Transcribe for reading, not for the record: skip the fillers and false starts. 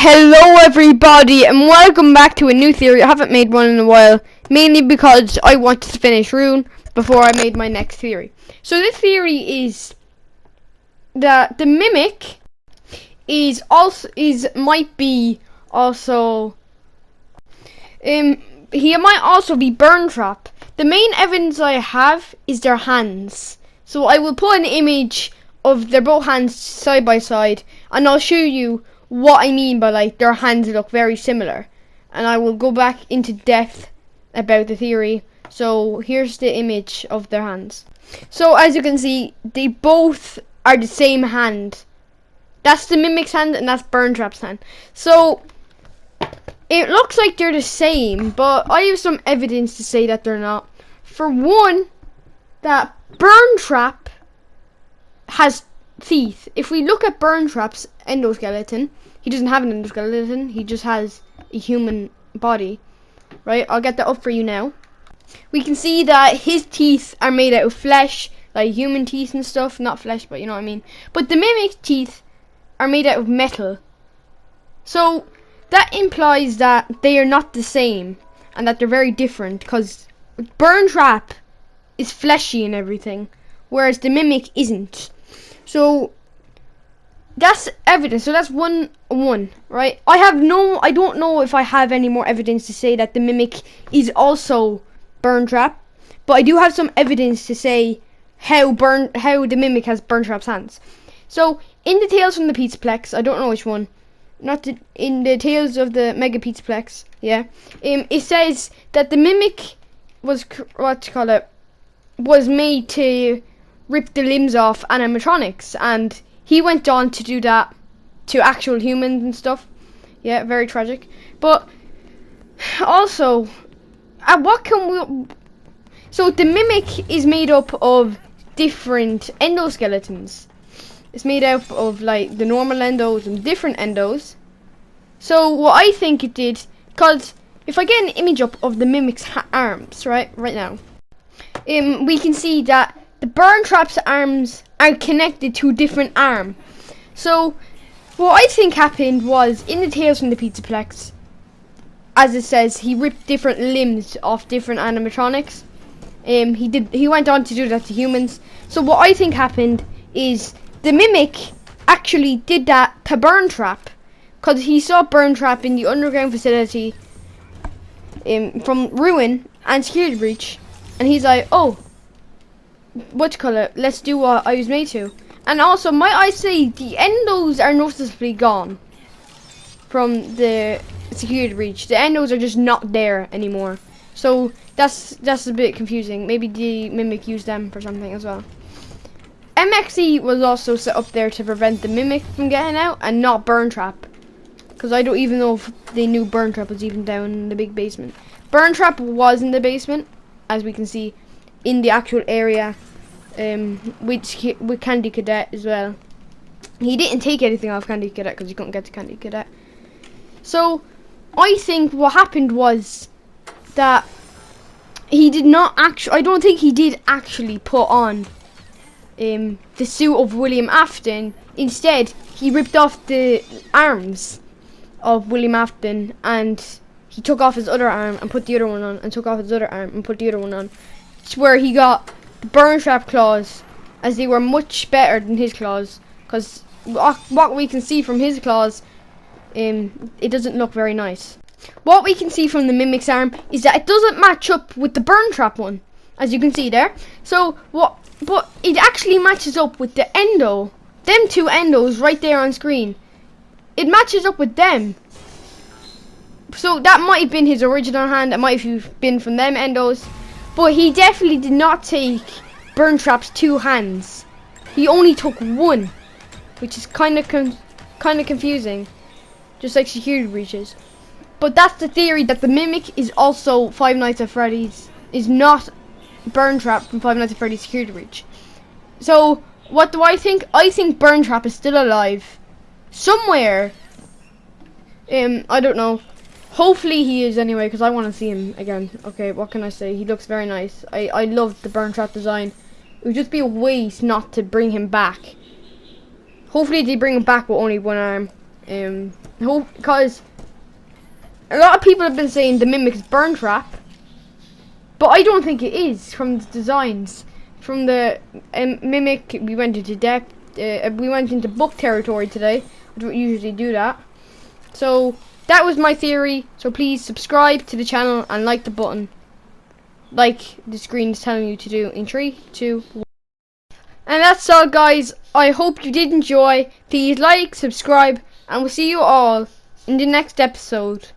Hello everybody and welcome back to a new theory. I haven't made one in a while, mainly because I wanted to finish Rune before I made my next theory. So this theory is that the Mimic might be also he might also be burntrap. The main evidence I have is their hands. So I will put an image of their both hands side by side and I'll show you what I mean by like their hands look very similar, and I will go back into depth about the theory. So here's the image of their hands. So as you can see, they both are the same hand. That's the Mimic's hand and that's Burntrap's hand. So it looks like they're the same, but I have some evidence to say that they're not. For one, that Burntrap has teeth. If we look at Burntrap's endoskeleton, he doesn't have an endoskeleton, he just has a human body, right? I'll get that up for you now. We can see that his teeth are made out of flesh, like human teeth and stuff, not flesh, but you know what I mean. But the Mimic's teeth are made out of metal. So that implies that they are not the same and that they're very different, because Burntrap is fleshy and everything, whereas the Mimic isn't. So that's evidence. So that's one, right? I don't know if I have any more evidence to say that the Mimic is also Burntrap, but I do have some evidence to say how the Mimic has Burntrap's hands. So in the Tales from the Pizzaplex, I don't know which one, in the Tales of the Mega Pizzaplex, yeah, it says that the Mimic was made to rip the limbs off animatronics, and he went on to do that to actual humans and stuff. Yeah, very tragic. But also, so the Mimic is made up of different endoskeletons. It's made up of like the normal endos and different endos. So what I think it did, because if I get an image up of the Mimic's arms right now, we can see that the Burntrap's arms are connected to a different arm. So what I think happened was, in the Tales from the Pizzaplex, as it says, he ripped different limbs off different animatronics. He went on to do that to humans. So what I think happened is the Mimic actually did that to Burntrap, because he saw Burntrap in the underground facility from Ruin and Security Breach, and he's like, oh, let's do what I was made to. And also, might I say, the endos are noticeably gone from the Security Breach. The endos are just not there anymore. So that's a bit confusing. Maybe the Mimic used them for something as well. MXE was also set up there to prevent the Mimic from getting out, and not Burntrap, because I don't even know if they knew Burntrap was even down in the big basement. Burntrap was in the basement, as we can see, in the actual area, with Candy Cadet as well. He didn't take anything off Candy Cadet because he couldn't get to Candy Cadet. So I think what happened was that he did not actually, I don't think he did actually put on the suit of William Afton. Instead, he ripped off the arms of William Afton, and he took off his other arm and put the other one on, and took off his other arm and put the other one on. It's where he got the Burntrap claws, as they were much better than his claws, because what we can see from his claws, it doesn't look very nice. What we can see from the Mimic's arm is that it doesn't match up with the Burntrap one, as you can see there. So but it actually matches up with the endo, them two endos right there on screen. It matches up with them. So that might have been his original hand, it might have been from them endos, but he definitely did not take Burntrap's two hands. He only took one, which is kind of confusing, just like Security Breaches. But that's the theory, that the Mimic is also Five Nights at Freddy's, is not Burntrap from Five Nights at Freddy's Security Breach. So what do I think? I think Burntrap is still alive somewhere. I don't know. Hopefully he is anyway, because I want to see him again. Okay, what can I say? He looks very nice. I love the Burntrap design. It would just be a waste not to bring him back. Hopefully they bring him back with only one arm. Because a lot of people have been saying the Mimic is burntrap, but I don't think it is from the designs. From the Mimic, we went into depth. We went into book territory today. I don't usually do that. So that was my theory. So please subscribe to the channel and like the button, like the screen is telling you to do. In 3, 2, 1. And that's all, guys. I hope you did enjoy. Please like, subscribe, and we'll see you all in the next episode.